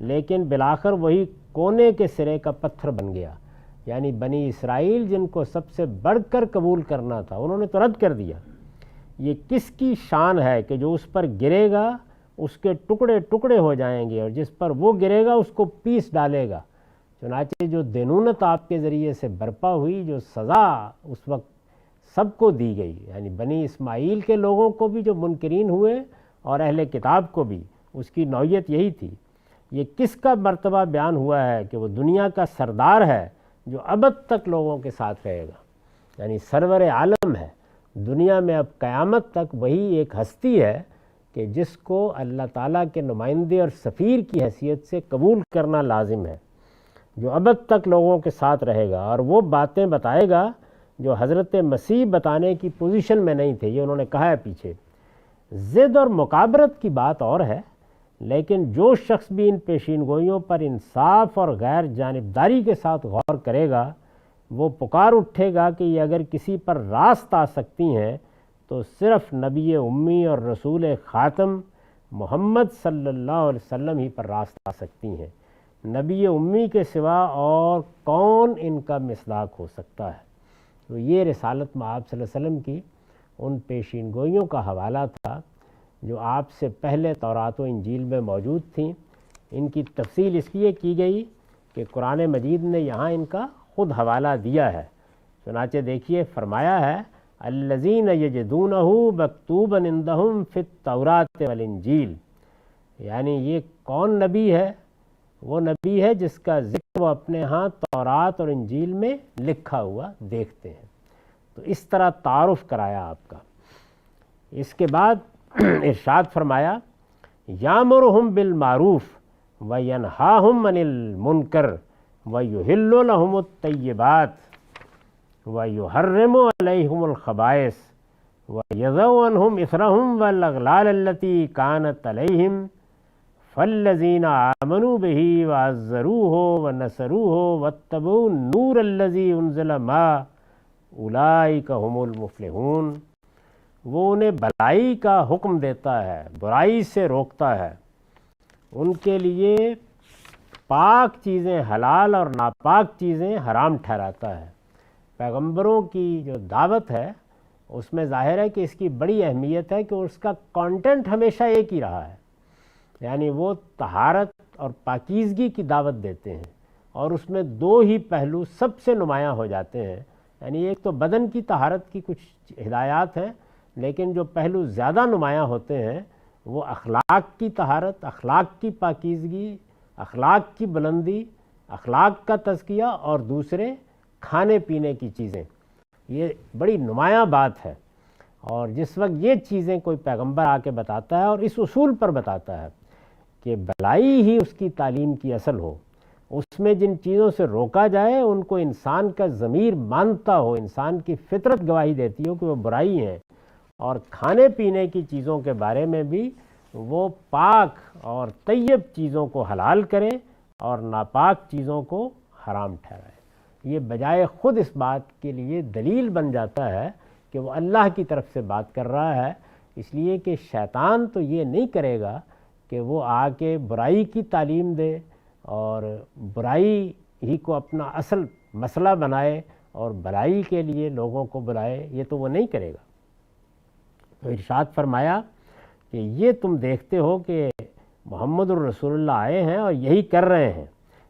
لیکن بالآخر وہی کونے کے سرے کا پتھر بن گیا؟ یعنی بنی اسرائیل جن کو سب سے بڑھ کر قبول کرنا تھا انہوں نے تو رد کر دیا۔ یہ کس کی شان ہے کہ جو اس پر گرے گا اس کے ٹکڑے ٹکڑے ہو جائیں گے، اور جس پر وہ گرے گا اس کو پیس ڈالے گا؟ چنانچہ جو دینونت آپ کے ذریعے سے برپا ہوئی، جو سزا اس وقت سب کو دی گئی، یعنی بنی اسماعیل کے لوگوں کو بھی جو منکرین ہوئے اور اہل کتاب کو بھی، اس کی نوعیت یہی تھی۔ یہ کس کا مرتبہ بیان ہوا ہے کہ وہ دنیا کا سردار ہے جو ابد تک لوگوں کے ساتھ رہے گا، یعنی سرور عالم ہے دنیا میں، اب قیامت تک وہی ایک ہستی ہے کہ جس کو اللہ تعالیٰ کے نمائندے اور سفیر کی حیثیت سے قبول کرنا لازم ہے، جو ابد تک لوگوں کے ساتھ رہے گا اور وہ باتیں بتائے گا جو حضرت مسیح بتانے کی پوزیشن میں نہیں تھے۔ یہ انہوں نے کہا ہے پیچھے۔ ضد اور مکابرت کی بات اور ہے، لیکن جو شخص بھی ان پیشین گوئیوں پر انصاف اور غیر جانبداری کے ساتھ غور کرے گا، وہ پکار اٹھے گا کہ یہ اگر کسی پر راست آ سکتی ہیں تو صرف نبی امی اور رسول خاتم محمد صلی اللہ علیہ وسلم ہی پر راست آ سکتی ہیں۔ نبی امی کے سوا اور کون ان کا مصداق ہو سکتا ہے؟ تو یہ رسالت مآب صلی اللہ علیہ وسلم کی ان پیشین گوئیوں کا حوالہ تھا جو آپ سے پہلے تورات و انجیل میں موجود تھیں۔ ان کی تفصیل اس لیے کی گئی کہ قرآن مجید نے یہاں ان کا خود حوالہ دیا ہے۔ چنانچہ دیکھیے فرمایا ہے الذین یجدونہ مکتوبا عندہم فی التوراۃ والانجیل، یعنی یہ کون نبی ہے؟ وہ نبی ہے جس کا ذکر وہ اپنے ہاں تورات اور انجیل میں لکھا ہوا دیکھتے ہیں۔ تو اس طرح تعارف کرایا آپ کا۔ اس کے بعد ارشاد فرمایا یامرہم بالمعروف وینہاہم عن المنکر ویحل لہم الطیبات ویحرم علیہم الخبائث ویضع عنہم اثرہم والاغلال التی کانت علیہم فالذین آمنوا بہ وعزروہ ونصروہ واتبعوا النور الذی انزل معہ اولئک ہم المفلحون۔ وہ انہیں بھلائی کا حکم دیتا ہے، برائی سے روکتا ہے، ان کے لیے پاک چیزیں حلال اور ناپاک چیزیں حرام ٹھہراتا ہے۔ پیغمبروں کی جو دعوت ہے اس میں ظاہر ہے کہ اس کی بڑی اہمیت ہے کہ اس کا کانٹینٹ ہمیشہ ایک ہی رہا ہے، یعنی وہ طہارت اور پاکیزگی کی دعوت دیتے ہیں، اور اس میں دو ہی پہلو سب سے نمایاں ہو جاتے ہیں، یعنی ایک تو بدن کی طہارت کی کچھ ہدایات ہیں، لیکن جو پہلو زیادہ نمایاں ہوتے ہیں وہ اخلاق کی طہارت، اخلاق کی پاکیزگی، اخلاق کی بلندی، اخلاق کا تزکیہ، اور دوسرے کھانے پینے کی چیزیں۔ یہ بڑی نمایاں بات ہے، اور جس وقت یہ چیزیں کوئی پیغمبر آ کے بتاتا ہے اور اس اصول پر بتاتا ہے کہ بھلائی ہی اس کی تعلیم کی اصل ہو، اس میں جن چیزوں سے روکا جائے ان کو انسان کا ضمیر مانتا ہو، انسان کی فطرت گواہی دیتی ہو کہ وہ برائی ہیں، اور کھانے پینے کی چیزوں کے بارے میں بھی وہ پاک اور طیب چیزوں کو حلال کرے اور ناپاک چیزوں کو حرام ٹھہرائے۔ یہ بجائے خود اس بات کے لیے دلیل بن جاتا ہے کہ وہ اللہ کی طرف سے بات کر رہا ہے، اس لیے کہ شیطان تو یہ نہیں کرے گا کہ وہ آ کے برائی کی تعلیم دے اور برائی ہی کو اپنا اصل مسئلہ بنائے اور بھلائی کے لیے لوگوں کو بلائے، یہ تو وہ نہیں کرے گا۔ تو ارشاد فرمایا کہ یہ تم دیکھتے ہو کہ محمد الرسول اللہ آئے ہیں اور یہی کر رہے ہیں،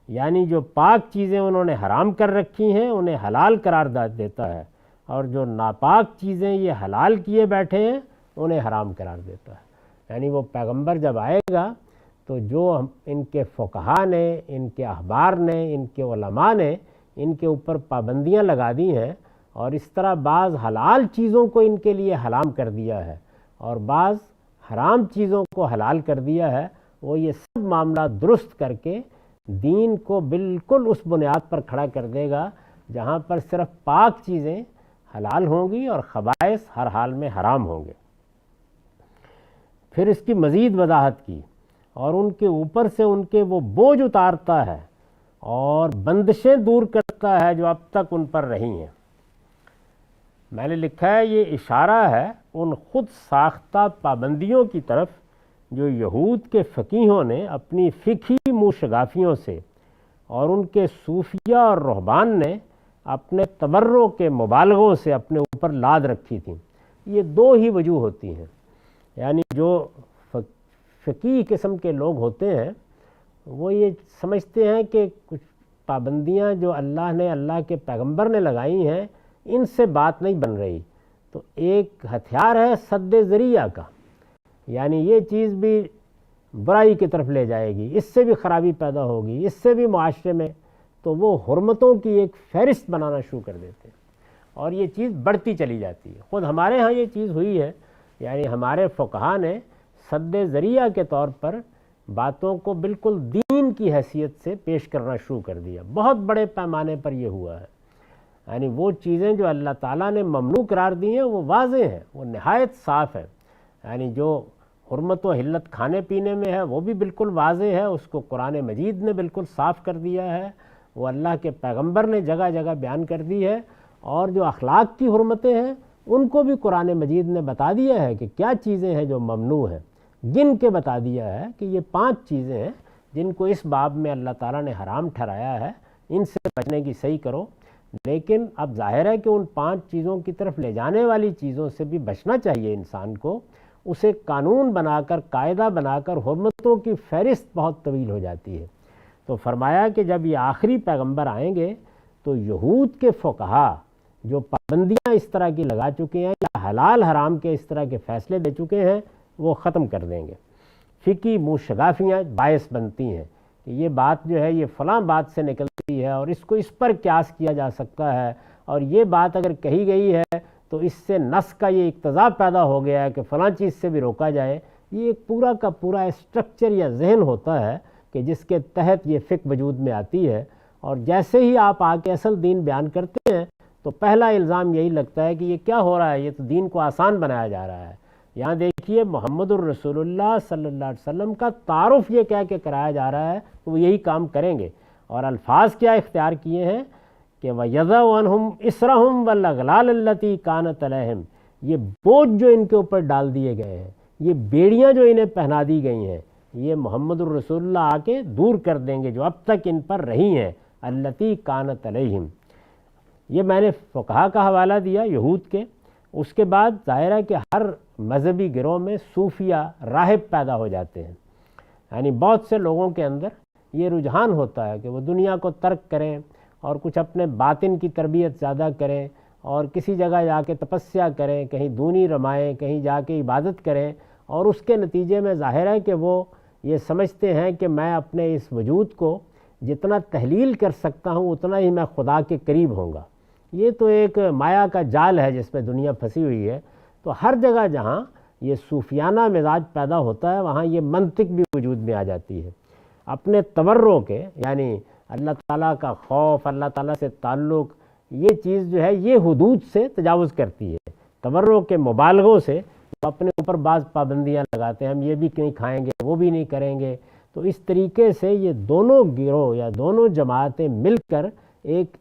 یعنی جو پاک چیزیں انہوں نے حرام کر رکھی ہیں انہیں حلال قرار دیتا ہے، اور جو ناپاک چیزیں یہ حلال کیے بیٹھے ہیں انہیں حرام قرار دیتا ہے۔ یعنی وہ پیغمبر جب آئے گا تو جو ان کے فقہا نے، ان کے احبار نے، ان کے علماء نے ان کے اوپر پابندیاں لگا دی ہیں، اور اس طرح بعض حلال چیزوں کو ان کے لیے حرام کر دیا ہے اور بعض حرام چیزوں کو حلال کر دیا ہے، وہ یہ سب معاملہ درست کر کے دین کو بالکل اس بنیاد پر کھڑا کر دے گا جہاں پر صرف پاک چیزیں حلال ہوں گی اور خبائث ہر حال میں حرام ہوں گے۔ پھر اس کی مزید وضاحت کی، اور ان کے اوپر سے ان کے وہ بوجھ اتارتا ہے اور بندشیں دور کرتا ہے جو اب تک ان پر رہی ہیں۔ میں نے لکھا ہے یہ اشارہ ہے ان خود ساختہ پابندیوں کی طرف جو یہود کے فقیہوں نے اپنی فقہی موشگافیوں سے اور ان کے صوفیہ اور رہبان نے اپنے تبرع کے مبالغوں سے اپنے اوپر لاد رکھی تھیں۔ یہ دو ہی وجوہ ہوتی ہیں، یعنی جو فقیہ قسم کے لوگ ہوتے ہیں وہ یہ سمجھتے ہیں کہ کچھ پابندیاں جو اللہ نے اللہ کے پیغمبر نے لگائی ہیں ان سے بات نہیں بن رہی، تو ایک ہتھیار ہے سد ذریعہ کا، یعنی یہ چیز بھی برائی کی طرف لے جائے گی، اس سے بھی خرابی پیدا ہوگی، اس سے بھی معاشرے میں، تو وہ حرمتوں کی ایک فہرست بنانا شروع کر دیتے ہیں اور یہ چیز بڑھتی چلی جاتی ہے۔ خود ہمارے ہاں یہ چیز ہوئی ہے، یعنی ہمارے فقہا نے سد ذریعہ کے طور پر باتوں کو بالکل دین کی حیثیت سے پیش کرنا شروع کر دیا۔ بہت بڑے پیمانے پر یہ ہوا ہے، یعنی وہ چیزیں جو اللہ تعالیٰ نے ممنوع قرار دی ہیں وہ واضح ہیں، وہ نہایت صاف ہے، یعنی جو حرمت و حلت کھانے پینے میں ہے وہ بھی بالکل واضح ہے، اس کو قرآن مجید نے بالکل صاف کر دیا ہے، وہ اللہ کے پیغمبر نے جگہ جگہ بیان کر دی ہے، اور جو اخلاق کی حرمتیں ہیں ان کو بھی قرآن مجید نے بتا دیا ہے کہ کیا چیزیں ہیں جو ممنوع ہیں، گن کے بتا دیا ہے کہ یہ 5 چیزیں ہیں جن کو اس باب میں اللہ تعالیٰ نے حرام ٹھہرایا ہے، ان سے بچنے کی صحیح کرو۔ لیکن اب ظاہر ہے کہ ان 5 چیزوں کی طرف لے جانے والی چیزوں سے بھی بچنا چاہیے انسان کو، اسے قانون بنا کر قاعدہ بنا کر حرمتوں کی فہرست بہت طویل ہو جاتی ہے۔ تو فرمایا کہ جب یہ آخری پیغمبر آئیں گے تو یہود کے فقہا جو پابندیاں اس طرح کی لگا چکے ہیں یا حلال حرام کے اس طرح کے فیصلے دے چکے ہیں وہ ختم کر دیں گے۔ فقہی منہ شگافیاں باعث بنتی ہیں کہ یہ بات جو ہے یہ فلاں بات سے نکلتی ہے اور اس کو اس پر قیاس کیا جا سکتا ہے، اور یہ بات اگر کہی گئی ہے تو اس سے نص کا یہ اقتضا پیدا ہو گیا ہے کہ فلاں چیز سے بھی روکا جائے۔ یہ ایک پورا کا پورا اسٹرکچر یا ذہن ہوتا ہے کہ جس کے تحت یہ فقہ وجود میں آتی ہے، اور جیسے ہی آپ آ کے اصل دین بیان کرتے ہیں تو پہلا الزام یہی لگتا ہے کہ یہ کیا ہو رہا ہے، یہ تو دین کو آسان بنایا جا رہا ہے۔ یہاں دیکھیے محمد الرسول اللہ صلی اللہ علیہ وسلم کا تعارف یہ کہہ کے کرایا جا رہا ہے کہ وہ یہی کام کریں گے، اور الفاظ کیا اختیار کیے ہیں کہ وَيَضَعُ عَنْهُمْ إِصْرَهُمْ وَالْأَغْلَالَ الَّتِي كَانَتْ عَلَيْهِمْ، یہ بوجھ جو ان کے اوپر ڈال دیے گئے ہیں، یہ بیڑیاں جو انہیں پہنا دی گئی ہیں، یہ محمد الرسول اللہ آ کے دور کر دیں گے جو اب تک ان پر رہی ہیں، الَّتِي كَانَتْ عَلَيْهِمْ۔ یہ میں نے فقہا کا حوالہ دیا یہود کے۔ اس کے بعد ظاہر ہے کہ ہر مذہبی گروہ میں صوفیہ راہب پیدا ہو جاتے ہیں، یعنی بہت سے لوگوں کے اندر یہ رجحان ہوتا ہے کہ وہ دنیا کو ترک کریں اور کچھ اپنے باطن کی تربیت زیادہ کریں، اور کسی جگہ جا کے تپسیا کریں، کہیں دونی رمائیں، کہیں جا کے عبادت کریں، اور اس کے نتیجے میں ظاہر ہے کہ وہ یہ سمجھتے ہیں کہ میں اپنے اس وجود کو جتنا تحلیل کر سکتا ہوں اتنا ہی میں خدا کے قریب ہوں گا۔ یہ تو ایک مایا کا جال ہے جس میں دنیا پھنسی ہوئی ہے۔ تو ہر جگہ جہاں یہ صوفیانہ مزاج پیدا ہوتا ہے وہاں یہ منطق بھی وجود میں آ جاتی ہے۔ اپنے تورع کے، یعنی اللہ تعالیٰ کا خوف، اللہ تعالیٰ سے تعلق، یہ چیز جو ہے یہ حدود سے تجاوز کرتی ہے۔ تورع کے مبالغوں سے وہ اپنے اوپر بعض پابندیاں لگاتے ہیں، ہم یہ بھی نہیں کھائیں گے، وہ بھی نہیں کریں گے۔ تو اس طریقے سے یہ دونوں گروہ یا دونوں جماعتیں مل کر ایک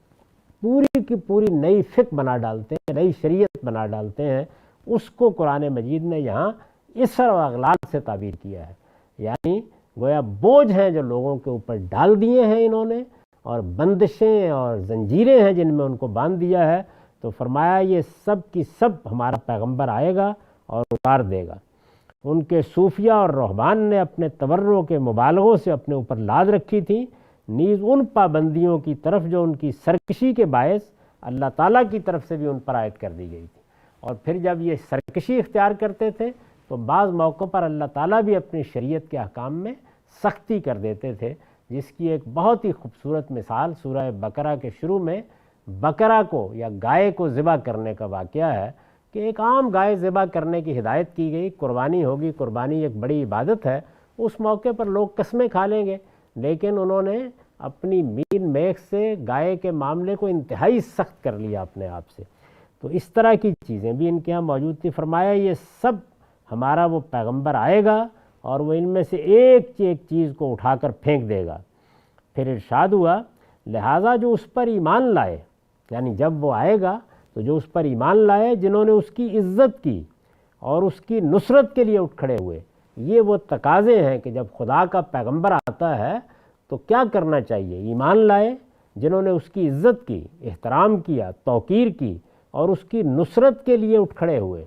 پوری کی پوری نئی فقہ بنا ڈالتے ہیں، نئی شریعت بنا ڈالتے ہیں۔ اس کو قرآن مجید نے یہاں اسر و اغلال سے تعبیر کیا ہے، یعنی گویا بوجھ ہیں جو لوگوں کے اوپر ڈال دیے ہیں انہوں نے، اور بندشیں اور زنجیریں ہیں جن میں ان کو باندھ دیا ہے۔ تو فرمایا یہ سب کی سب ہمارا پیغمبر آئے گا اور اتار دے گا۔ ان کے صوفیہ اور رہبان نے اپنے تورع کے مبالغوں سے اپنے اوپر لاد رکھی تھی، نیز ان پابندیوں کی طرف جو ان کی سرکشی کے باعث اللہ تعالیٰ کی طرف سے بھی ان پر عائد کر دی گئی تھی۔ اور پھر جب یہ سرکشی اختیار کرتے تھے تو بعض موقعوں پر اللہ تعالیٰ بھی اپنی شریعت کے احکام میں سختی کر دیتے تھے، جس کی ایک بہت ہی خوبصورت مثال سورہ بقرہ کے شروع میں بقرہ کو یا گائے کو ذبح کرنے کا واقعہ ہے کہ ایک عام گائے ذبح کرنے کی ہدایت کی گئی، قربانی ہوگی، قربانی ایک بڑی عبادت ہے، اس موقع پر لوگ قسمیں کھا لیں گے، لیکن انہوں نے اپنی مین میخ سے گائے کے معاملے کو انتہائی سخت کر لیا اپنے آپ سے۔ تو اس طرح کی چیزیں بھی ان کے ہاں موجود تھی۔ فرمایا یہ سب ہمارا وہ پیغمبر آئے گا اور وہ ان میں سے ایک چیز کو اٹھا کر پھینک دے گا۔ پھر ارشاد ہوا لہٰذا جو اس پر ایمان لائے، یعنی جب وہ آئے گا تو جو اس پر ایمان لائے، جنہوں نے اس کی عزت کی اور اس کی نصرت کے لیے اٹھ کھڑے ہوئے، یہ وہ تقاضے ہیں کہ جب خدا کا پیغمبر آتا ہے تو کیا کرنا چاہیے۔ ایمان لائے، جنہوں نے اس کی عزت کی، احترام کیا، توقیر کی، اور اس کی نصرت کے لیے اٹھ کھڑے ہوئے،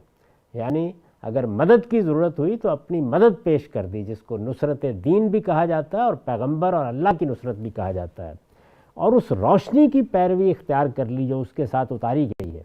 یعنی اگر مدد کی ضرورت ہوئی تو اپنی مدد پیش کر دی، جس کو نصرت دین بھی کہا جاتا ہے اور پیغمبر اور اللہ کی نصرت بھی کہا جاتا ہے۔ اور اس روشنی کی پیروی اختیار کر لی جو اس کے ساتھ اتاری گئی ہے۔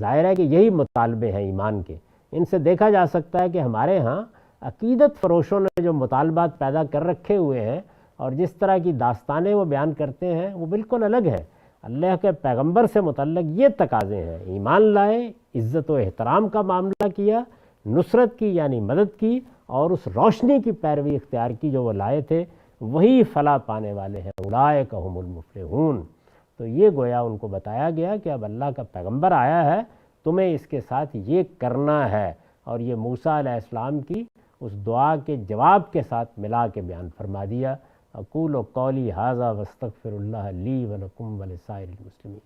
ظاہر ہے کہ یہی مطالبے ہیں ایمان کے۔ ان سے دیکھا جا سکتا ہے کہ ہمارے ہاں عقیدت فروشوں نے جو مطالبات پیدا کر رکھے ہوئے ہیں اور جس طرح کی داستانیں وہ بیان کرتے ہیں وہ بالکل الگ ہے۔ اللہ کے پیغمبر سے متعلق یہ تقاضے ہیں: ایمان لائے، عزت و احترام کا معاملہ کیا، نصرت کی یعنی مدد کی، اور اس روشنی کی پیروی اختیار کی جو وہ لائے تھے، وہی فلاح پانے والے ہیں، اولئک ھم المفلحون۔ تو یہ گویا ان کو بتایا گیا کہ اب اللہ کا پیغمبر آیا ہے، تمہیں اس کے ساتھ یہ کرنا ہے، اور یہ موسیٰ علیہ السلام کی اس دعا کے جواب کے ساتھ ملا کے بیان فرما دیا۔ اقول قولی ھذا واستغفر اللہ لی ولکم ولسائر المسلمین۔